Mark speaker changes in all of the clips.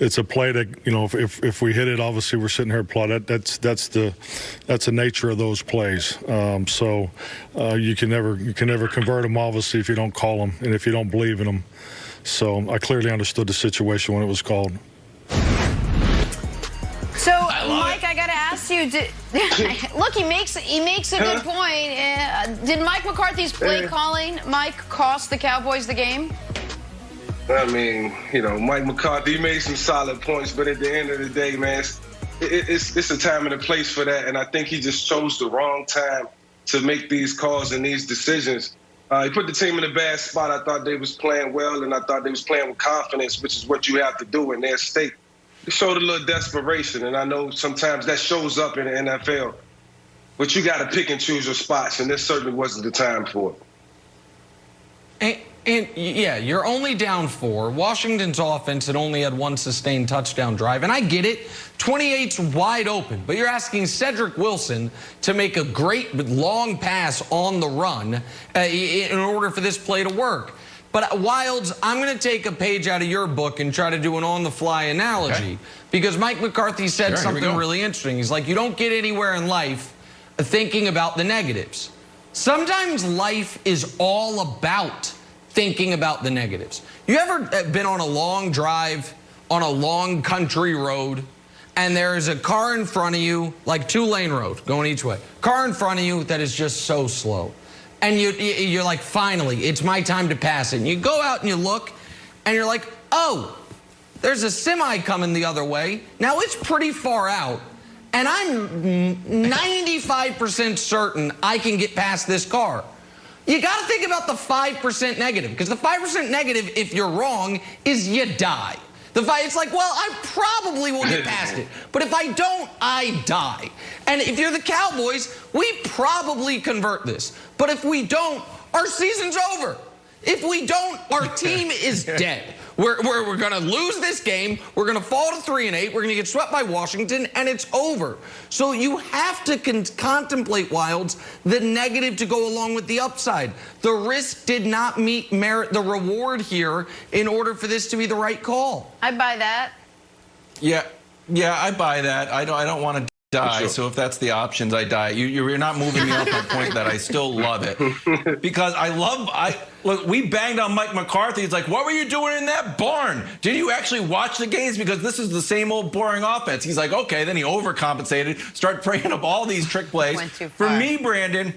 Speaker 1: it's a play that, you know, if we hit it, obviously we're sitting here applauding. That's the nature of those plays. So you can never convert them, obviously, if you don't call them and if you don't believe in them. So I clearly understood the situation when it was called.
Speaker 2: So, Mike, I got to ask you, look, he makes a good point. Did Mike McCarthy's play calling, Mike, cost the Cowboys the game?
Speaker 3: I mean, you know, Mike McCarthy made some solid points, but at the end of the day, man, it's a time and a place for that, and I think he just chose the wrong time to make these calls and these decisions. He put the team in a bad spot. I thought they was playing well, and I thought they was playing with confidence, which is what you have to do in their state. It showed a little desperation, and I know sometimes that shows up in the NFL. But you got to pick and choose your spots, and this certainly wasn't the time for it.
Speaker 4: And yeah, you're only down 4. Washington's offense had only had 1 sustained touchdown drive, and I get it. 28's wide open, but you're asking Cedric Wilson to make a great long pass on the run in order for this play to work. But Wilds, I'm going to take a page out of your book and try to do an on-the-fly analogy, because Mike McCarthy said something really interesting. He's like, you don't get anywhere in life thinking about the negatives. Sometimes life is all about thinking about the negatives. You ever been on a long drive on a long country road, and there's a car in front of you, like 2-lane road going each way, car in front of you that is just so slow? And you're like, finally, it's my time to pass it. And you go out and you look, and you're like, oh, there's a semi coming the other way. Now it's pretty far out, and I'm 95% certain I can get past this car. You got to think about the 5% negative, because the 5% negative, if you're wrong, is you die. It's like, well, I probably will get past it, but if I don't, I die. And if you're the Cowboys, we probably convert this. But if we don't, our season's over. If we don't, our team is dead. We're going to lose this game. We're going to fall to 3-8. We're going to get swept by Washington, and it's over. So you have to contemplate, Wilds, the negative to go along with the upside. The risk did not merit the reward here in order for this to be the right call.
Speaker 2: I buy that.
Speaker 5: Yeah, I buy that. I don't want to die, sure. So if that's the options, I die. You're not moving me off my point that I still love it. Because look, we banged on Mike McCarthy. It's like, what were you doing in that barn? Did you actually watch the games? Because this is the same old boring offense. He's like, okay, then he overcompensated, started praying up all these trick plays.
Speaker 2: Went too far.
Speaker 5: For me, Brandon,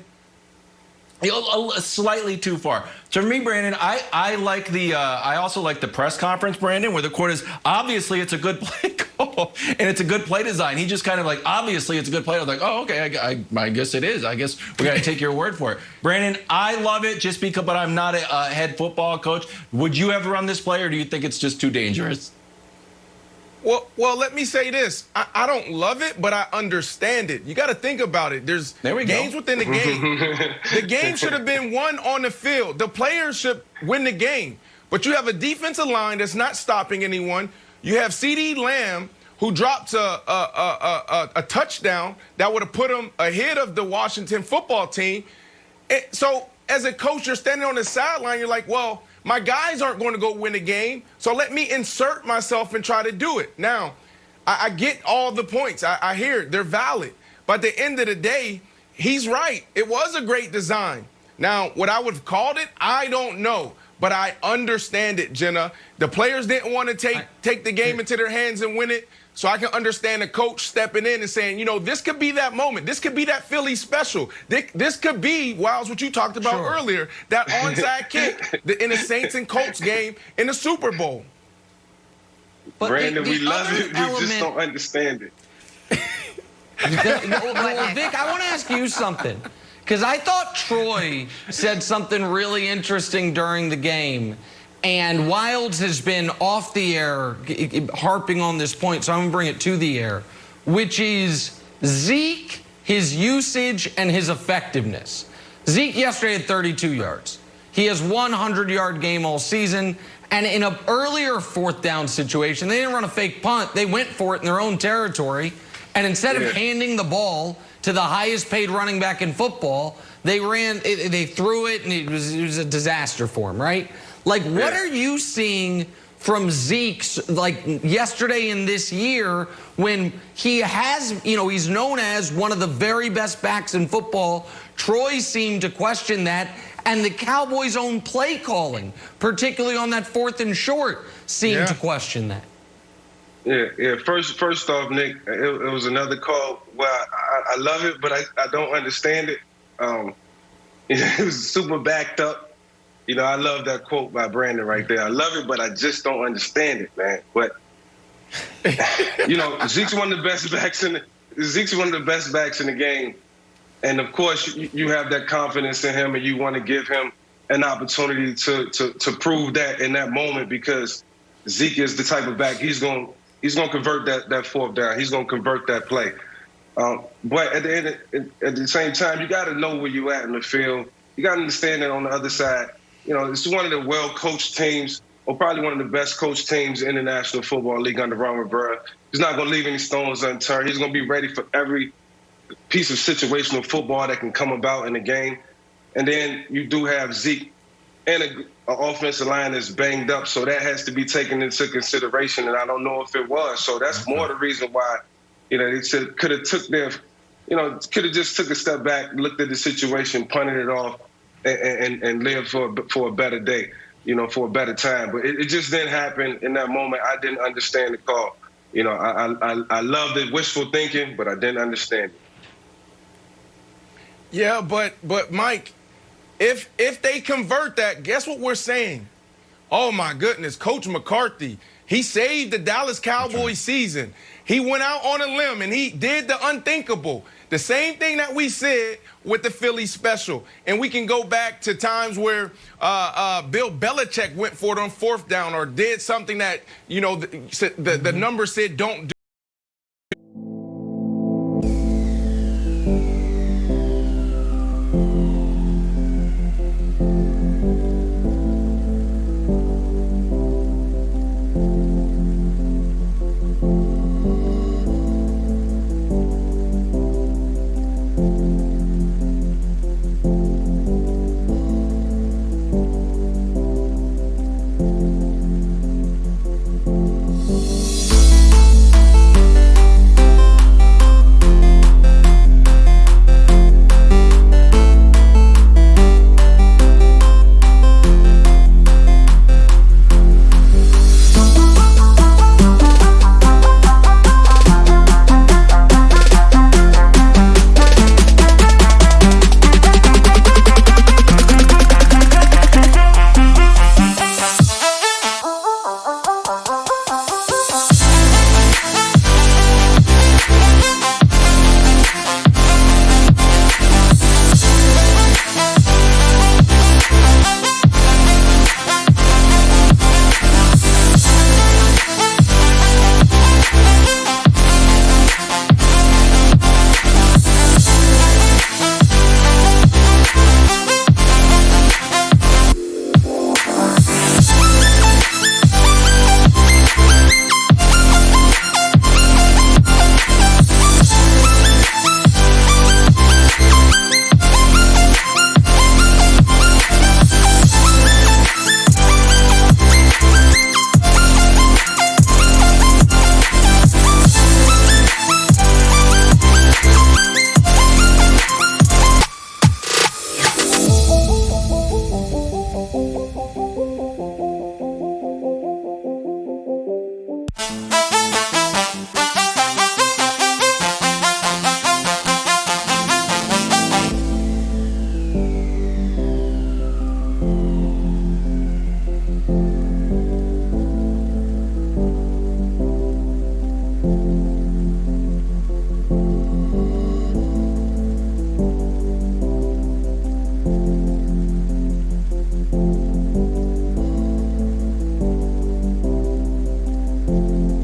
Speaker 5: slightly too far. So for me, Brandon, I like I also like the press conference, Brandon, where the quote is, obviously it's a good play call and it's a good play design. He just kind of like, obviously it's a good play. I was like, oh, okay, I guess it is. I guess we got to take your word for it. Brandon, I love it just because, but I'm not a head football coach. Would you ever run this play, or do you think it's just too dangerous?
Speaker 6: Well, let me say this. I don't love it, but I understand it. You got to think about it. There's games within the game. The game should have been won on the field. The players should win the game. But you have a defensive line that's not stopping anyone. You have CeeDee Lamb, who dropped a touchdown that would have put him ahead of the Washington football team. So as a coach, you're standing on the sideline. You're like, well, my guys aren't going to go win the game, so let me insert myself and try to do it. Now, I get all the points. I hear it. They're valid. But at the end of the day, he's right. It was a great design. Now, what I would have called it, I don't know. But I understand it, Jenna. The players didn't want to take the game into their hands and win it. So I can understand the coach stepping in and saying, you know, this could be that moment. This could be that Philly special. This could be, Wiles, what you talked about earlier, that onside kick in the Saints and Colts game in the Super Bowl.
Speaker 3: But Brandon, we love it. We just don't understand it.
Speaker 4: Well, Vic, I want to ask you something. Because I thought Troy said something really interesting during the game. And Wilds has been off the air harping on this point, so I'm going to bring it to the air, which is Zeke, his usage, and his effectiveness. Zeke yesterday had 32 yards. He has 100-yard game all season. And in an earlier fourth down situation, they didn't run a fake punt. They went for it in their own territory. And instead of handing the ball to the highest paid running back in football, they threw it, and it was a disaster for him, right? Like, what are you seeing from Zeke's, like yesterday and this year, when he has, he's known as one of the very best backs in football. Troy seemed to question that, and the Cowboys' own play calling, particularly on that 4th and short, seemed to question that.
Speaker 3: Yeah. First off, Nick, it was another call where I love it, but I don't understand it. It was super backed up. I love that quote by Brandon right there. I love it, but I just don't understand it, man. But Zeke's one of the best backs in the game, and of course you have that confidence in him, and you want to give him an opportunity to prove that in that moment, because Zeke is the type of back he's going to convert that 4th down. He's going to convert that play. But at the same time, you got to know where you at in the field. You got to understand that on the other side, it's one of the well-coached teams, or probably one of the best coached teams in the National Football League under Ron Rivera. He's not going to leave any stones unturned. He's going to be ready for every piece of situational football that can come about in the game. And then you do have Zeke and an offensive line that's banged up, so that has to be taken into consideration, and I don't know if it was. So that's more the reason why, they could have could have just took a step back, looked at the situation, punted it off, and lived for a better day, for a better time. But it just didn't happen in that moment. I didn't understand the call. I love the wishful thinking, but I didn't understand it.
Speaker 6: Yeah, but Mike, if they convert that, guess what we're saying? Oh my goodness, Coach McCarthy, he saved the Dallas Cowboys season. He went out on a limb and he did the unthinkable. The same thing that we said with the Philly special. And we can go back to times where Bill Belichick went for it on 4th down, or did something that, the number said don't do.
Speaker 7: Thank you. Thank you.